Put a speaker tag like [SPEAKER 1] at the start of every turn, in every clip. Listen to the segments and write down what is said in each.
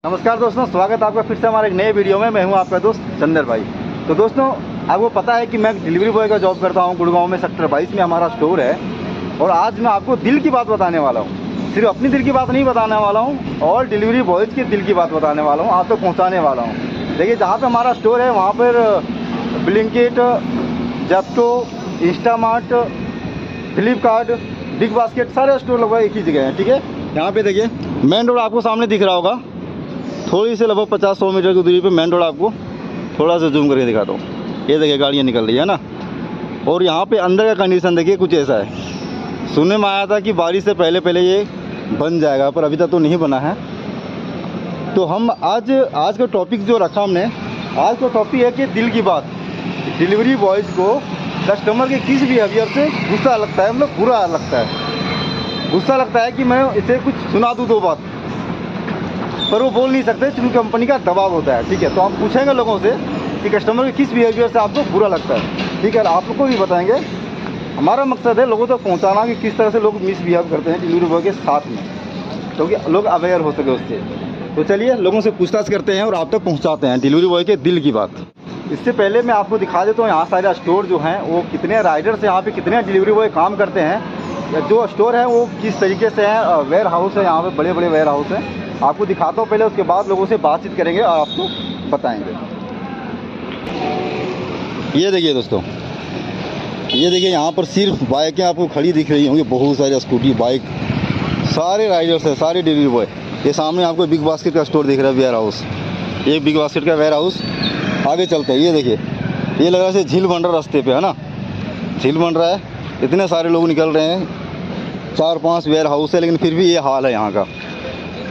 [SPEAKER 1] नमस्कार दोस्तों, स्वागत है आपका फिर से हमारे एक नए वीडियो में। मैं हूं आपका दोस्त चंदर भाई। तो दोस्तों, आपको पता है कि मैं डिलीवरी बॉय का जॉब करता हूं गुड़गांव में, सेक्टर 22 में हमारा स्टोर है। और आज मैं आपको दिल की बात बताने वाला हूं। सिर्फ अपनी दिल की बात नहीं बताने वाला हूं, और डिलीवरी बॉयज़ की दिल की बात बताने वाला हूँ, आप तक पहुँचाने वाला हूँ। देखिए, जहाँ पर हमारा स्टोर है वहाँ पर Blinkit, Zepto, Instamart, Flipkart, big basket सारे स्टोर लगभग एक ही जगह हैं। ठीक है, यहाँ पे देखिए मेन रोड आपको सामने दिख रहा होगा। थोड़ी से लगभग 50-100 मीटर की दूरी पे मेन रोड आपको थोड़ा सा जूम करके दिखाता हूँ। ये देखिए गाड़ियाँ निकल रही है ना। और यहाँ पे अंदर का कंडीशन देखिए कुछ ऐसा है। सुनने में आया था कि बारिश से पहले पहले ये बन जाएगा, पर अभी तक तो नहीं बना है। तो हम आज का टॉपिक जो रखा हमने, आज का टॉपिक है कि दिल की बात। डिलीवरी बॉयज़ को कस्टमर के किस बिहेवियर से गुस्सा लगता है, मतलब बुरा लगता है। गुस्सा लगता है कि मैं इसे कुछ सुना दूँ दो बात, पर वो बोल नहीं सकते क्योंकि कंपनी का दबाव होता है। ठीक है, तो हम पूछेंगे लोगों से कि कस्टमर के किस बिहेवियर से आपको बुरा लगता है। ठीक है, आप लोग को भी बताएंगे। हमारा मकसद है लोगों तक पहुंचाना कि किस तरह से लोग मिसबिहेव करते हैं डिलीवरी बॉय के साथ में, क्योंकि लोग अवेयर हो सके उससे। तो चलिए लोगों से पूछताछ करते हैं और आप तक पहुँचाते हैं डिलीवरी बॉय के दिल की बात। इससे पहले मैं आपको दिखा देता हूँ यहाँ सारे स्टोर जो हैं वो कितने राइडर्स यहाँ पे कितने डिलीवरी बॉय काम करते हैं, या जो स्टोर है वो किस तरीके से है। वेयर हाउस है यहाँ पे, बड़े बड़े वेयर हाउस हैं। आपको दिखाता हूँ पहले, उसके बाद लोगों से बातचीत करेंगे और आपको बताएंगे। ये देखिए दोस्तों, ये देखिए यहाँ पर सिर्फ बाइकें आपको खड़ी दिख रही होंगी, बहुत सारी स्कूटी, बाइक, सारे राइडर्स हैं, सारे डिलीवरी बॉय। ये सामने आपको बिग बास्केट का स्टोर दिख रहा है, वेयर हाउस। ये बिग बास्केट का वेयर हाउस। आगे चलते हैं, ये देखिए, ये लग रहा है झील बन रहा रास्ते पे, है ना, झील बन रहा है। इतने सारे लोग निकल रहे हैं, 4-5 वेयर हाउस है, लेकिन फिर भी ये हाल है यहाँ का।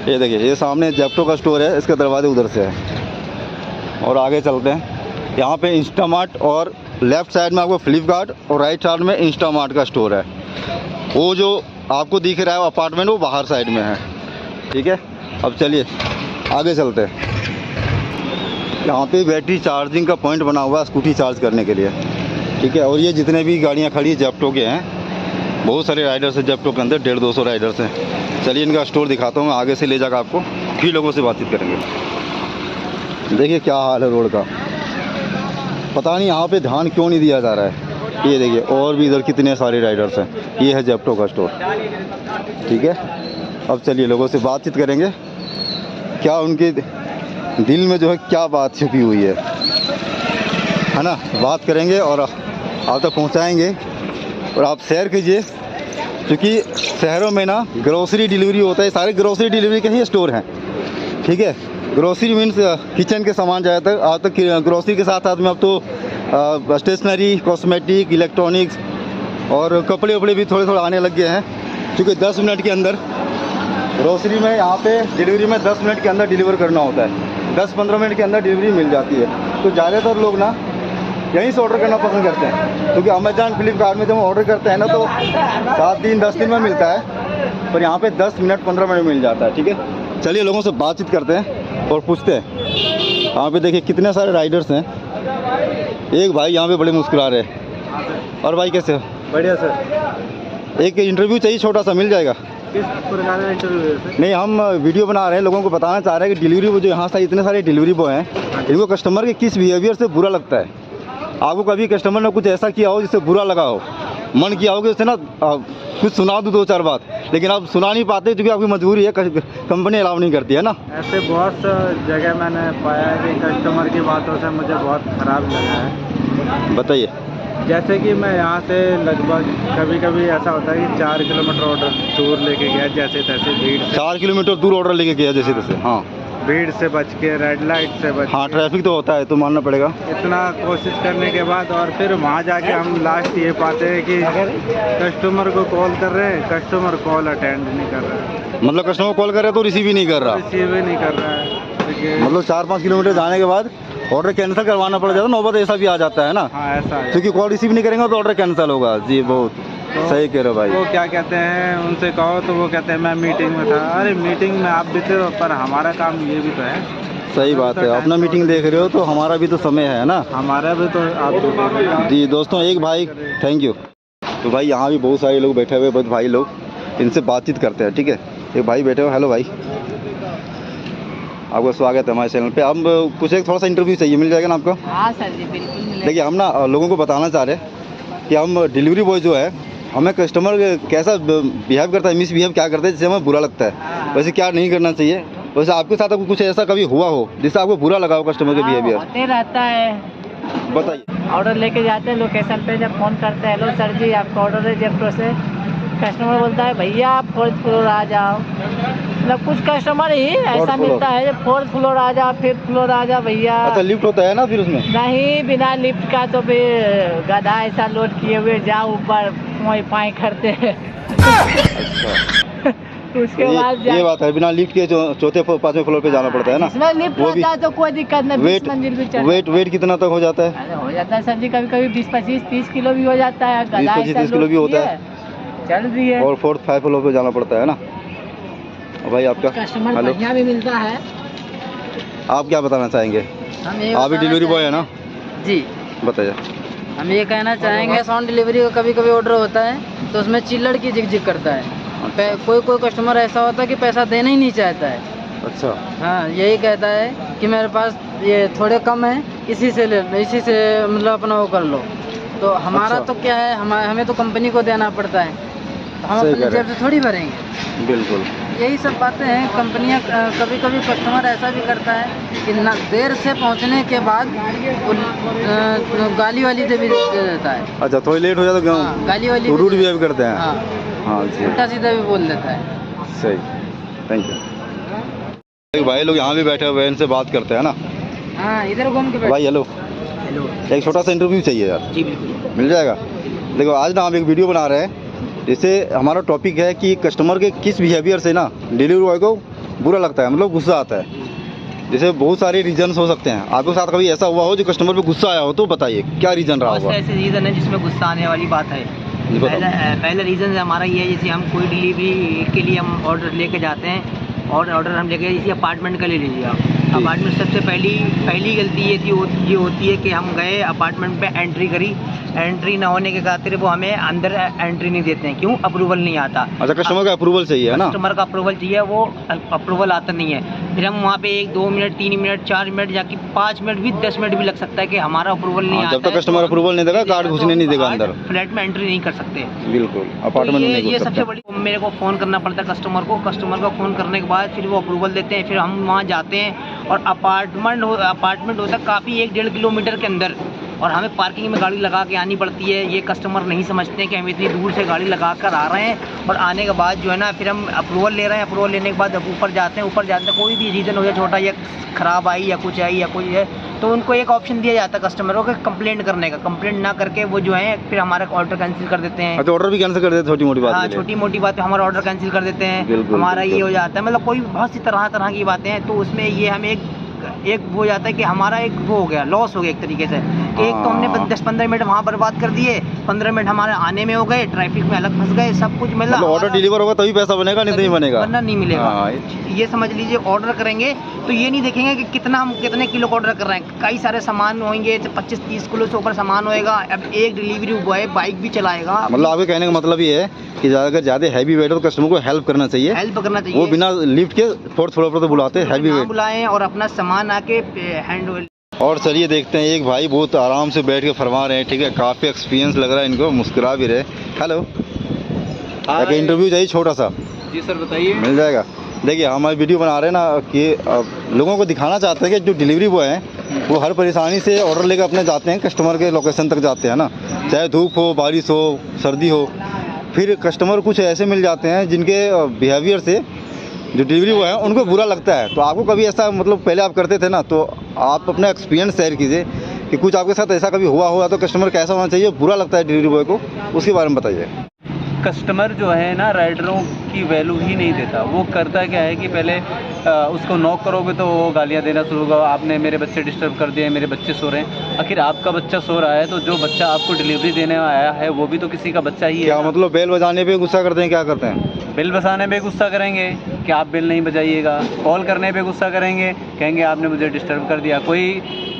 [SPEAKER 1] ये देखिए, ये सामने जेप्टो का स्टोर है, इसका दरवाजे उधर से है। और आगे चलते हैं, यहाँ पे इंस्टामार्ट, और लेफ़्ट साइड में आपको फ्लिपकार्ट, और राइट साइड में इंस्टामार्ट का स्टोर है। वो जो आपको दिख रहा है अपार्टमेंट, वो बाहर साइड में है। ठीक है, अब चलिए आगे चलते हैं। यहाँ पे बैटरी चार्जिंग का पॉइंट बना हुआ है स्कूटी चार्ज करने के लिए। ठीक है, और ये जितने भी गाड़ियाँ खड़ी जेप्टो के हैं, बहुत सारे राइडर्स हैं जेप्टो के अंदर, 150-200 राइडर्स हैं। चलिए इनका स्टोर दिखाता हूँ मैं आगे से ले जाकर आपको, फिर लोगों से बातचीत करेंगे। देखिए क्या हाल है रोड का, पता नहीं यहाँ पे ध्यान क्यों नहीं दिया जा रहा है। ये देखिए, और भी इधर कितने सारे राइडर्स हैं। ये है जेप्टो का स्टोर। ठीक है, अब चलिए लोगों से बातचीत करेंगे, क्या उनके दिल में जो है क्या बात छुपी हुई है ना। बात करेंगे और आप तक पहुँचाएँगे, और आप शेयर कीजिए, क्योंकि शहरों में ना ग्रोसरी डिलीवरी होता है, सारे ग्रोसरी डिलीवरी के ही स्टोर हैं। ठीक है, ग्रोसरी मीन्स किचन के सामान ज़्यादातर। आज तक ग्रोसरी के साथ साथ में अब तो स्टेशनरी, कॉस्मेटिक, इलेक्ट्रॉनिक्स और कपड़े वपड़े भी थोड़े थोड़े आने लग गए हैं। क्योंकि 10 मिनट के अंदर ग्रोसरी में यहाँ पे डिलीवरी में 10 मिनट के अंदर डिलीवर करना होता है। 10-15 मिनट के अंदर डिलीवरी मिल जाती है। तो ज़्यादातर लोग ना यहीं से ऑर्डर करना पसंद करते हैं, क्योंकि अमेज़ॉन, फ्लिपकार्ट में जब हम ऑर्डर करते हैं ना तो 7 दिन 10 दिन में मिलता है, पर यहाँ पे 10 मिनट 15 मिनट मिल जाता है। ठीक है, चलिए लोगों से बातचीत करते हैं और पूछते हैं। यहाँ पे देखिए कितने सारे राइडर्स हैं। एक भाई यहाँ पे बड़े मुस्कुरा रहे हैं। और भाई कैसे हो?
[SPEAKER 2] बढ़िया सर।
[SPEAKER 1] एक इंटरव्यू चाहिए, छोटा सा, मिल जाएगा?
[SPEAKER 2] किस प्रकार का इंटरव्यू है सर?
[SPEAKER 1] नहीं, हम वीडियो बना रहे हैं, लोगों को बताना चाह रहे हैं कि डिलीवरी जो यहाँ से इतने सारे डिलीवरी बॉय हैं, इनको कस्टमर के किस बिहेवियर से बुरा लगता है। आपको कभी कस्टमर ने कुछ ऐसा किया हो जिससे बुरा लगा हो, मन किया हो कि उससे ना कुछ सुना दूँ 2-4 बात, लेकिन आप सुना नहीं पाते क्योंकि आपकी मजबूरी है, कंपनी अलाउ नहीं करती है ना।
[SPEAKER 2] ऐसे बहुत जगह मैंने पाया है कि कस्टमर की बातों से मुझे बहुत ख़राब लगा है।
[SPEAKER 1] बताइए।
[SPEAKER 2] जैसे कि मैं यहाँ से लगभग कभी कभी ऐसा होता है कि 4 किलोमीटर ऑर्डर दूर लेके गया, जैसे तैसे भीड़ से।
[SPEAKER 1] 4 किलोमीटर दूर ऑर्डर लेके गया जैसे तैसे? हाँ,
[SPEAKER 2] भीड़ से बच के, रेड लाइट से बच के।
[SPEAKER 1] हाँ, ट्रैफिक तो होता है, तो मानना पड़ेगा।
[SPEAKER 2] इतना कोशिश करने के बाद और फिर वहाँ जाके हम लास्ट ये पाते हैं कि कस्टमर को कॉल कर रहे हैं, कस्टमर कॉल अटेंड नहीं कर रहा है।
[SPEAKER 1] मतलब कस्टमर कॉल कर रहा है तो रिसीव ही नहीं कर रहा?
[SPEAKER 2] रिसीव ही नहीं कर रहा है।
[SPEAKER 1] मतलब 4-5 किलोमीटर जाने के बाद ऑर्डर कैंसिल करवाना पड़ जाता है। नौबत ऐसा भी आ जाता है ना।
[SPEAKER 2] हाँ, ऐसा है,
[SPEAKER 1] क्योंकि कॉल रिसीव नहीं करेंगे तो ऑर्डर कैंसिल होगा। जी, बहुत सही कह रहे हो भाई।
[SPEAKER 2] वो क्या कहते हैं, उनसे कहो तो वो कहते हैं मैं मीटिंग में था। अरे मीटिंग में आप भी थे, पर हमारा काम ये भी तो है।
[SPEAKER 1] सही बात है, अपना मीटिंग देख रहे हो तो हमारा भी तो समय है ना।
[SPEAKER 2] हमारा भी तो आप भी।
[SPEAKER 1] जी दोस्तों, एक भाई, थैंक यू। तो भाई यहाँ भी बहुत सारे लोग बैठे हुए, बहुत भाई लोग, इनसे बातचीत करते हैं। ठीक है, एक भाई बैठे हुए। हेलो भाई, आपका स्वागत है हमारे चैनल पे। हम कुछ एक थोड़ा सा इंटरव्यू चाहिए, मिल जाएगा ना आपको?
[SPEAKER 3] हाँ सर जी बिल्कुल मिलेगा।
[SPEAKER 1] देखिए हम ना लोगों को बताना चाह रहे हैं कि हम डिलीवरी बॉय जो है, हमें कस्टमर कैसा बिहेव करता है, मिसबिहेव क्या करता है जिससे हमें बुरा लगता है, वैसे क्या नहीं करना चाहिए। वैसे आपके साथ कुछ ऐसा कभी हुआ हो जिससे आपको बुरा लगा हो कस्टमर के बिहेवियर?
[SPEAKER 3] होते रहता है।
[SPEAKER 1] बताइए।
[SPEAKER 3] ऑर्डर लेके जाते हैं लोकेशन पे, जब फ़ोन करते हैं हेलो सर जी आपका ऑर्डर है जेप्टो से, कस्टमर बोलता है भैया आप 4th फ्लोर आ जाओ। मतलब कुछ कस्टमर ही ऐसा मिलता है जब 4th फ्लोर आ जाओ, 5th फ्लोर आ जाओ भैया।
[SPEAKER 1] अच्छा लिफ्ट होता है ना फिर उसमें?
[SPEAKER 3] नहीं, बिना लिफ्ट का तो फिर गधा ऐसा लोड किए हुए जाओ ऊपर मोई पाई करते हैं। उसके बाद
[SPEAKER 1] ये बात है, बिना लिफ्ट के चौथे 5वें फ्लोर पे जाना पड़ता है ना।
[SPEAKER 3] इसमें लिफ्ट
[SPEAKER 1] वो भी
[SPEAKER 3] रहता है तो कोई दिक्कत नहीं, 20 मंजिल भी चढ़
[SPEAKER 1] वेट कितना तक हो जाता है?
[SPEAKER 3] अरे हो जाता है सर जी, कभी कभी 20, 25, 30 किलो भी हो जाता है।
[SPEAKER 1] 20, 25, 30 किलो भी होता है,
[SPEAKER 3] चल रही है।
[SPEAKER 1] और 4th 5th फ्लोर पे जाना पड़ता है ना। और भाई आपका
[SPEAKER 3] कस्टमर बढ़िया भी मिलता है।
[SPEAKER 1] आप क्या बताना चाहेंगे? आप भी डिलीवरी बॉय है ना?
[SPEAKER 3] जी
[SPEAKER 1] बताइए।
[SPEAKER 3] हम ये कहना चाहेंगे, कैश ऑन डिलीवरी का कभी कभी ऑर्डर होता है तो उसमें चिल्लड़ की झिक करता है। कोई कस्टमर ऐसा होता है कि पैसा देना ही नहीं चाहता है।
[SPEAKER 1] अच्छा।
[SPEAKER 3] हाँ, यही कहता है कि मेरे पास ये थोड़े कम है, इसी से मतलब अपना वो कर लो। तो हमारा
[SPEAKER 1] अच्छा।
[SPEAKER 3] तो क्या है, हमें तो कंपनी को देना पड़ता है, तो हम अपनी जेब से थोड़ी भरेंगे।
[SPEAKER 1] बिल्कुल
[SPEAKER 3] यही सब बातें हैं। कंपनियां कभी कभी कस्टमर ऐसा भी करता है कि ना देर से पहुंचने के बाद वो गाली वाली से भी दे देता है।
[SPEAKER 1] अच्छा, थोड़ी लेट हो जाए तो
[SPEAKER 3] हाँ, गाली वाली
[SPEAKER 1] तो रूड बिहेव करते हैं।
[SPEAKER 3] हाँ,
[SPEAKER 1] हाँ जी,
[SPEAKER 3] उल्टा सीधा भी बोल देता है।
[SPEAKER 1] सही, थैंक यू। भाई लोग यहाँ भी बैठे हुए हैं, इनसे बात करते हैं ना।
[SPEAKER 3] हाँ, इधर घूम के
[SPEAKER 1] भाई हेलो,
[SPEAKER 3] हेलो
[SPEAKER 1] एक छोटा सा इंटरव्यू चाहिए यार।
[SPEAKER 3] जी बिल्कुल
[SPEAKER 1] मिल जाएगा? देखो आज ना हम एक वीडियो बना रहे हैं, जिससे हमारा टॉपिक है कि कस्टमर के किस बिहेवियर से ना डिलीवरी बॉय को बुरा लगता है, मतलब गुस्सा आता है। जैसे बहुत सारे रीजन्स हो सकते हैं। आपके साथ कभी ऐसा हुआ हो जो कस्टमर पे गुस्सा आया हो, तो बताइए क्या रीज़न रहा होगा?
[SPEAKER 4] ऐसे रीज़न है जिसमें गुस्सा आने वाली बात है। पहला रीज़न हमारा ये है, जैसे हम कोई डिलीवरी के लिए हम ऑर्डर लेके जाते हैं, और ऑर्डर हम लेके, जैसे अपार्टमेंट का ले लीजिए आप। अपार्टमेंट सबसे पहली गलती ये होती है कि हम गए अपार्टमेंट पे, एंट्री करी, एंट्री ना होने के खातिर वो हमें अंदर एंट्री नहीं देते हैं। क्यों? अप्रूवल नहीं आता।
[SPEAKER 1] अच्छा, कस्टमर का अप्रूवल चाहिए है ना?
[SPEAKER 4] कस्टमर का अप्रूवल चाहिए, वो अप्रूवल आता नहीं है। फिर हम वहाँ पे 1, 2 मिनट, 3 मिनट, 4 मिनट, जाके 5 मिनट भी, 10 मिनट भी लग सकता है कि हमारा अप्रूवल नहीं आता।
[SPEAKER 1] जब तक कस्टमर अप्रूवल नहीं देगा, कार्ड घुसने नहीं देगा अंदर,
[SPEAKER 4] फ्लैट में एंट्री नहीं कर सकते।
[SPEAKER 1] बिल्कुल, अपार्टमेंट में नहीं घुस
[SPEAKER 4] ये
[SPEAKER 1] सकता।
[SPEAKER 4] सबसे बड़ी, मेरे को फ़ोन करना पड़ता है कस्टमर को फ़ोन करने के बाद फिर वो अप्रूवल देते हैं। फिर हम वहाँ जाते हैं, और अपार्टमेंट होता है काफ़ी 1-1.5 किलोमीटर के अंदर, और हमें पार्किंग में गाड़ी लगा के आनी पड़ती है। ये कस्टमर नहीं समझते हैं कि हम इतनी दूर से गाड़ी लगा कर आ रहे हैं, और आने के बाद जो है ना फिर हम अप्रूवल ले रहे हैं। अप्रूवल लेने के बाद अब ऊपर जाते हैं, कोई भी रीज़न हो जाए, छोटा या ख़राब आई या कुछ आई या कोई है, तो उनको एक ऑप्शन दिया जाता है कस्टमरों को कंप्लेंट करने का। कंप्लेंट ना करके वो जो है फिर हमारा ऑर्डर कैंसिल कर देते हैं।
[SPEAKER 1] अच्छा, ऑर्डर भी कैंसिल कर देते हैं छोटी मोटी बात?
[SPEAKER 4] हाँ, छोटी मोटी बात पे हमारा ऑर्डर कैंसिल कर देते हैं। हमारा ये हो जाता है, मतलब कोई बहुत सी तरह की बातें हैं। तो उसमें ये हमें एक हो जाता है कि हमारा एक वो हो गया, लॉस हो गया एक तरीके से, कि एक तो हमने 10-15 मिनट वहाँ बर्बाद कर दिए, 15 मिनट हमारे आने में हो गए, ट्रैफिक में अलग फंस गए, सब कुछ मतलब
[SPEAKER 1] ऑर्डर डिलीवर होगा तभी पैसा बनेगा, नहीं तो नहीं बनेगा,
[SPEAKER 4] वरना नहीं मिलेगा।
[SPEAKER 1] हाँ।
[SPEAKER 4] ये समझ लीजिए, ऑर्डर करेंगे तो ये नहीं देखेंगे कि हम कितने किलो का ऑर्डर कर रहे हैं। कई सारे सामान होंगे, 25-30 किलो से ऊपर सामान होएगा। अब एक डिलीवरी बॉय बाइक भी चलाएगा।
[SPEAKER 1] मतलब आपके कहने का मतलब ये है कि अगर ज़्यादा हैवी वेट हो तो कस्टमर को हेल्प करना चाहिए, वो बिना लिफ्ट के 4th फ्लोर पर तो बुलाते हैं, हैवी वेट
[SPEAKER 4] बुलाएं और अपना सामान आके हैंड।
[SPEAKER 1] और चलिए देखते हैं, एक भाई बहुत आराम से बैठ के फरमा रहे हैं, ठीक है, काफ़ी एक्सपीरियंस लग रहा है इनको, मुस्कुरा भी रहे। हेलो, एक इंटरव्यू चाहिए छोटा सा।
[SPEAKER 2] जी सर बताइए।
[SPEAKER 1] मिल जाएगा? देखिए हमारे वीडियो बना रहे हैं ना कि लोगों को दिखाना चाहते हैं कि जो डिलीवरी बॉय हैं वो हर परेशानी से ऑर्डर लेकर अपने जाते हैं, कस्टमर के लोकेशन तक जाते हैं ना, चाहे धूप हो, बारिश हो, सर्दी हो। फिर कस्टमर कुछ ऐसे मिल जाते हैं जिनके बिहेवियर से जो डिलीवरी बॉय है उनको बुरा लगता है। तो आपको कभी ऐसा, मतलब पहले आप करते थे ना, तो आप अपना एक्सपीरियंस शेयर कीजिए कि कुछ आपके साथ ऐसा कभी हुआ हो, तो कस्टमर कैसा होना चाहिए, बुरा लगता है डिलीवरी बॉय को, उसके बारे में बताइए।
[SPEAKER 2] कस्टमर जो है ना, राइडरों की वैल्यू ही नहीं देता। वो करता क्या है कि पहले उसको नॉक करोगे तो वो गालियाँ देना शुरू होगा, आपने मेरे बच्चे डिस्टर्ब कर दिए, मेरे बच्चे सो रहे हैं। आखिर आपका बच्चा सो रहा है तो जो बच्चा आपको डिलीवरी देने आया है वो भी तो किसी का बच्चा ही है।
[SPEAKER 1] क्या मतलब बेल बजाने पे गुस्सा करते हैं? क्या करते हैं?
[SPEAKER 2] बिल बजाने पे गुस्सा करेंगे कि आप बिल नहीं बजाइएगा, कॉल करने पे गुस्सा करेंगे, कहेंगे आपने मुझे डिस्टर्ब कर दिया। कोई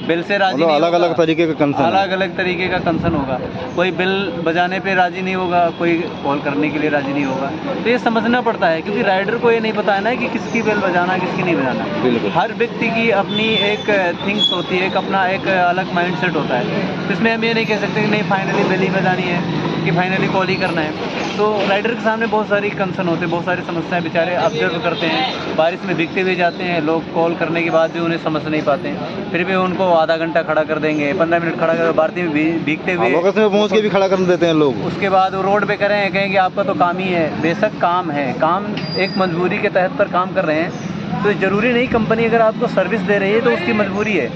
[SPEAKER 2] बिल से राजी
[SPEAKER 1] मतलब
[SPEAKER 2] नहीं
[SPEAKER 1] अलग
[SPEAKER 2] होगा।
[SPEAKER 1] अलग तरीके का कंसर्न है।
[SPEAKER 2] अलग अलग तरीके का कंसर्न होगा। कोई बिल बजाने पे राजी नहीं होगा, कोई कॉल करने के लिए राजी नहीं होगा। तो ये समझना पड़ता है, क्योंकि राइडर को ये नहीं पता है ना कि किसकी बिल बजाना किसकी नहीं बजाना।
[SPEAKER 1] बिल्कुल।
[SPEAKER 2] हर व्यक्ति की अपनी एक थिंग्स होती है, एक अपना एक अलग माइंडसेट होता है। तो इसमें हम ये नहीं कह सकते कि नहीं फाइनली बिल ही बजानी है, कि फाइनली कॉल ही करना है। तो राइडर के सामने बहुत सारी कंसर्न होते हैं, बहुत सारी समस्याएं बेचारे ऑब्जर्व करते हैं। बारिश में भीगते हुए जाते हैं लोग, कॉल करने के बाद भी उन्हें समझ नहीं पाते हैं, फिर भी उनको आधा घंटा खड़ा कर देंगे, 15 मिनट खड़ा कर, बारिश में भीगते हुए
[SPEAKER 1] लोकेशन में पहुँच के भी खड़ा कर देते हैं लोग।
[SPEAKER 2] उसके बाद वो रोड पे कहें कि आपका तो काम ही है। बेशक काम है, काम एक मजबूरी के तहत पर काम कर रहे हैं। तो ज़रूरी नहीं कंपनी अगर आपको सर्विस दे रही है तो उसकी मजबूरी है।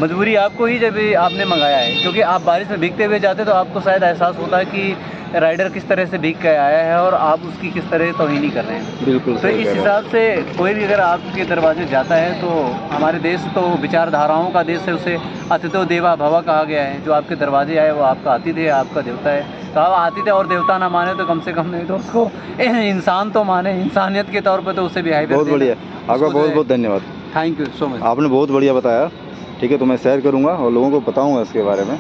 [SPEAKER 2] मजबूरी आपको ही जब आपने मंगाया है, क्योंकि आप बारिश में भीगते हुए जाते तो आपको शायद एहसास होता है कि राइडर किस तरह से भीग के आया है और आप उसकी किस तरह तौहीनी कर रहे हैं।
[SPEAKER 1] बिल्कुल
[SPEAKER 2] तो
[SPEAKER 1] सही
[SPEAKER 2] इस
[SPEAKER 1] कह रहे हो।
[SPEAKER 2] हिसाब से कोई भी अगर आपके दरवाजे जाता है तो हमारे देश तो विचारधाराओं का देश है, उसे अतिथो देवा भवा कहा गया है। जो आपके दरवाजे आए वो आपका अतिथि है, आपका देवता है। तो आप आतिथ्य और देवता ना माने तो कम से कम नहीं तो उसको इंसान तो माने, इंसानियत के तौर पर तो उसे भी हाई
[SPEAKER 1] बहुत बढ़िया, आपका बहुत बहुत धन्यवाद।
[SPEAKER 2] Thank you so much.
[SPEAKER 1] आपने बहुत बढ़िया बताया। ठीक है, तो मैं शेयर करूँगा और लोगों को बताऊँगा इसके बारे में।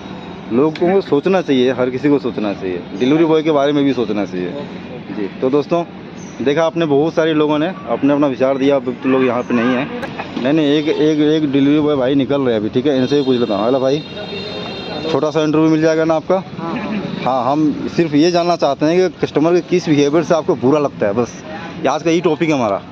[SPEAKER 1] लोगों को सोचना चाहिए, हर किसी को सोचना चाहिए, डिलीवरी बॉय के बारे में भी सोचना चाहिए जी। तो दोस्तों देखा आपने, बहुत सारे लोगों ने अपने अपना विचार दिया। अब तो लोग यहाँ पे नहीं हैं। नहीं एक डिलीवरी बॉय भाई निकल रहे हैं अभी। ठीक है, इनसे भी पूछ लेता हूँ। हेलो भाई, छोटा सा इंटरव्यू मिल जाएगा ना आपका? हाँ, हम सिर्फ ये जानना चाहते हैं कि कस्टमर के किस बिहेवियर से आपको बुरा लगता है, बस आज का यही टॉपिक है हमारा।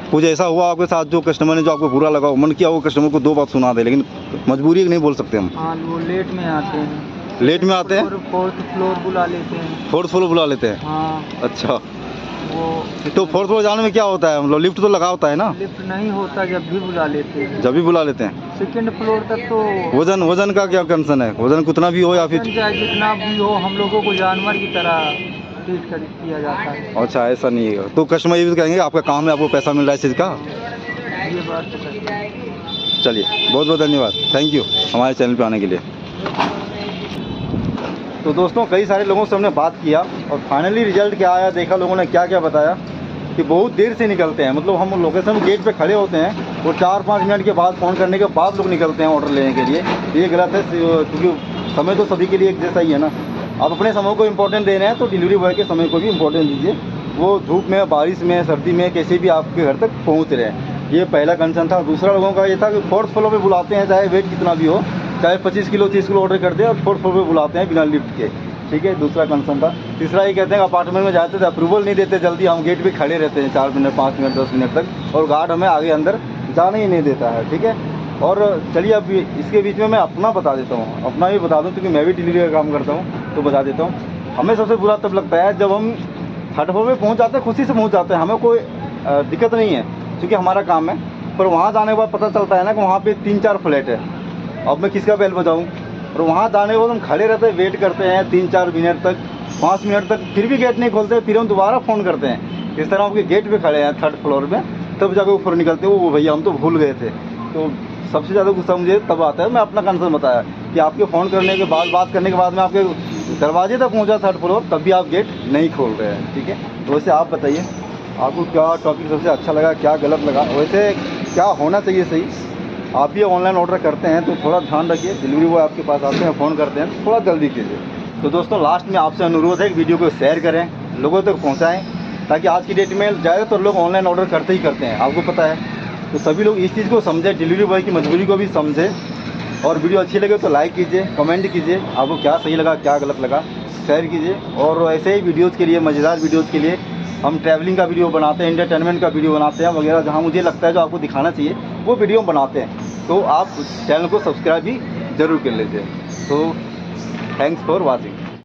[SPEAKER 1] कुछ ऐसा हुआ आपके साथ जो कस्टमर ने जो आपको बुरा लगा, मन किया वो कस्टमर को 2 बात सुना दे, लेकिन मजबूरी नहीं बोल सकते हम।
[SPEAKER 4] हाँ, वो लेट में आते हैं।
[SPEAKER 1] लेट में आते हैं,
[SPEAKER 4] 4th फ्लोर बुला लेते हैं।
[SPEAKER 1] 4th फ्लोर बुला लेते हैं।
[SPEAKER 4] हाँ,
[SPEAKER 1] अच्छा,
[SPEAKER 4] वो
[SPEAKER 1] तो 4th फ्लोर जाने में क्या होता है? मतलब लिफ्ट तो लगा होता है ना?
[SPEAKER 4] लिफ्ट नहीं होता, जब भी बुला लेते हैं।
[SPEAKER 1] जब भी बुला लेते हैं।
[SPEAKER 4] 2nd फ्लोर तक तो
[SPEAKER 1] वजन का क्या कंसर्न है? वजन कितना भी हो या फिर?
[SPEAKER 4] चाहे जितना भी हो, हम लोगों को जानवर की तरह ट्रीट किया जाता है।
[SPEAKER 1] अच्छा, ऐसा नहीं है तो कस्टमर ये भी कहेंगे आपका काम है, आपको पैसा मिल रहा है इस चीज़ का।
[SPEAKER 4] ये बात तो सही है।
[SPEAKER 1] चलिए, बहुत बहुत धन्यवाद, थैंक यू हमारे चैनल पे आने के लिए। तो दोस्तों कई सारे लोगों से हमने बात किया और फाइनली रिजल्ट क्या आया, देखा लोगों ने क्या क्या बताया कि बहुत देर से निकलते हैं। मतलब हम लोकेशन गेट पे खड़े होते हैं और 4-5 मिनट के बाद फ़ोन करने के बाद लोग निकलते हैं ऑर्डर लेने के लिए। ये गलत है, क्योंकि समय तो सभी के लिए एक जैसा ही है ना। आप अपने समय को इम्पोर्टेंट दे रहे हैं तो डिलीवरी बॉय के समय को भी इम्पोर्टेंट दीजिए। वो धूप में, बारिश में, सर्दी में कैसे भी आपके घर तक पहुँच रहे हैं। ये पहला कंसर्न था। दूसरा लोगों का ये था कि 4th फ्लोर पे बुलाते हैं, चाहे वेट कितना भी हो, चाहे 25 किलो 30 किलो ऑर्डर करते हैं और 4th फ्लोर पे बुलाते हैं बिना लिफ्ट के। ठीक है, दूसरा कंसर्न था। तीसरा ये कहते हैं अपार्टमेंट में जाते थे अप्रूवल नहीं देते जल्दी, हम गेट पे खड़े रहते हैं 4 मिनट 5 मिनट 10 मिनट तक और गार्ड हमें आगे अंदर जाने ही नहीं देता है। ठीक है, और चलिए अब इसके बीच में मैं अपना बता देता हूँ, अपना भी बता दूँ क्योंकि मैं भी डिलीवरी का काम करता हूँ तो बता देता हूँ। हमें सबसे बुरा तब लगता है जब हम 3rd फ्लोर पे पहुँच जाते हैं, खुशी से पहुँच जाते हैं, हमें कोई दिक्कत नहीं है क्योंकि हमारा काम है। पर वहाँ जाने के बाद पता चलता है ना कि वहाँ पे 3-4 फ्लैट है, अब मैं किसका बेल बजाऊँ। और वहाँ जाने के बाद हम खड़े रहते हैं, वेट करते हैं 3-4 मिनट तक, 5 मिनट तक, फिर भी गेट नहीं खोलते। फिर हम दोबारा फ़ोन करते हैं, इस तरह आपके गेट पे खड़े हैं 3rd फ्लोर पे, तब जाकर ऊपर निकलते हैं, वो भैया हम तो भूल गए थे। तो सबसे ज़्यादा गुस्सा मुझे तब आता है। मैं अपना कंसर्न बताया कि आपके फ़ोन करने के बाद, बात करने के बाद मैं आपके दरवाजे तक पहुँचा 3rd फ्लोर, तब भी आप गेट नहीं खोल रहे हैं। ठीक है, तो वैसे आप बताइए आपको क्या टॉपिक सबसे अच्छा लगा, क्या गलत लगा, वैसे क्या होना चाहिए सही। आप भी ऑनलाइन ऑर्डर करते हैं तो थोड़ा ध्यान रखिए, डिलीवरी बॉय आपके पास आते हैं, फ़ोन करते हैं तो थोड़ा जल्दी कीजिए। तो दोस्तों लास्ट में आपसे अनुरोध है कि वीडियो को शेयर करें, लोगों तक पहुंचाएं, ताकि आज की डेट में ज़्यादातर लोग ऑनलाइन ऑर्डर करते ही करते हैं, आपको पता है। तो सभी लोग इस चीज़ को समझें, डिलीवरी बॉय की मजबूरी को भी समझें। और वीडियो अच्छी लगे तो लाइक कीजिए, कमेंट कीजिए, आपको क्या सही लगा क्या गलत लगा शेयर कीजिए। और ऐसे ही वीडियोज़ के लिए, मज़ेदार वीडियोज़ के लिए हम ट्रैवलिंग का वीडियो बनाते हैं, एंटरटेनमेंट का वीडियो बनाते हैं वगैरह, जहाँ मुझे लगता है जो आपको दिखाना चाहिए वो वीडियो बनाते हैं। तो आप चैनल को सब्सक्राइब भी ज़रूर कर लीजिए। तो थैंक्स फॉर वॉचिंग।